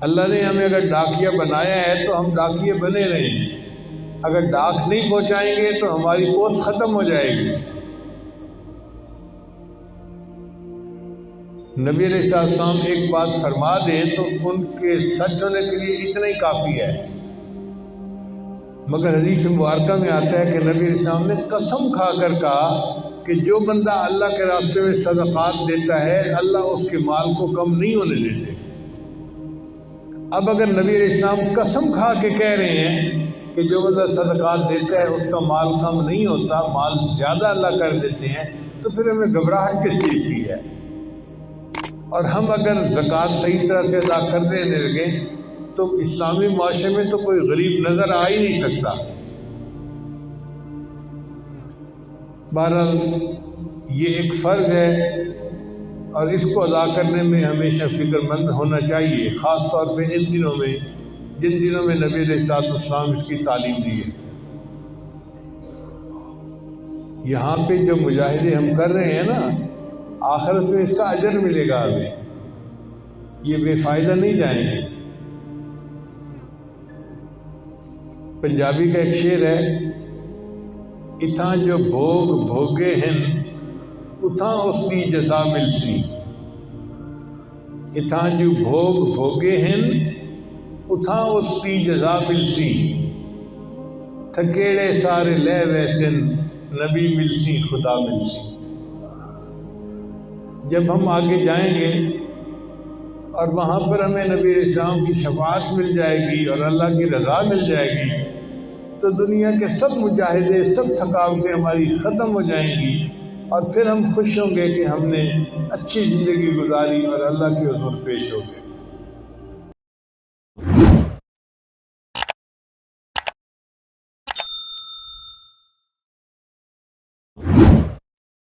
اللہ نے ہمیں اگر ڈاکیا بنایا ہے تو ہم ڈاکیے بنے رہیں، اگر ڈاک نہیں پہنچائیں گے تو ہماری پوسٹ ختم ہو جائے گی۔ نبی علیہ السلام ایک بات فرما دیں تو ان کے سچ ہونے کے لیے اتنا ہی کافی ہے، مگر حدیث مبارکہ میں آتا ہے کہ نبی علیہ السلام نے قسم کھا کر کہا کہ جو بندہ اللہ کے راستے میں صدقات دیتا ہے اللہ اس کے مال کو کم نہیں ہونے دیتے۔ اب اگر نبی علیہ السلام قسم کھا کے کہہ رہے ہیں کہ جو بندہ صدقات دیتا ہے اس کا مال کم نہیں ہوتا، مال زیادہ اللہ کر دیتے ہیں، تو پھر ہمیں گھبراہٹ کس چیز کی ہے؟ اور ہم اگر زکوٰۃ صحیح طرح سے ادا کرنے لگیں تو اسلامی معاشرے میں تو کوئی غریب نظر آ ہی نہیں سکتا۔ بہرحال یہ ایک فرض ہے اور اس کو ادا کرنے میں ہمیشہ فکر مند ہونا چاہیے، خاص طور پہ ان دنوں میں جن دنوں میں نبی علیہ السلام اس کی تعلیم دی ہے۔ یہاں پہ جو مجاہدے ہم کر رہے ہیں نا، آخرت میں اس کا اجر ملے گا ہمیں، یہ بے فائدہ نہیں جائیں گے۔ پنجابی کا ایک شعر ہے، اتھاں جو بھوگ بھوگے ہیں اتھاں اس کی جزا ملسی، اتھاں جو بھوگ بھوگے ہیں اتھاں اس کی جزا ملسی، تھکیڑے سارے لے ویسن نبی ملسی خدا ملسی۔ جب ہم آگے جائیں گے اور وہاں پر ہمیں نبی علیہ السلام کی شفاعت مل جائے گی اور اللہ کی رضا مل جائے گی تو دنیا کے سب مجاہدے، سب تھکاوٹیں ہماری ختم ہو جائیں گی اور پھر ہم خوش ہوں گے کہ ہم نے اچھی زندگی گزاری اور اللہ کے حضور پیش ہو گئے۔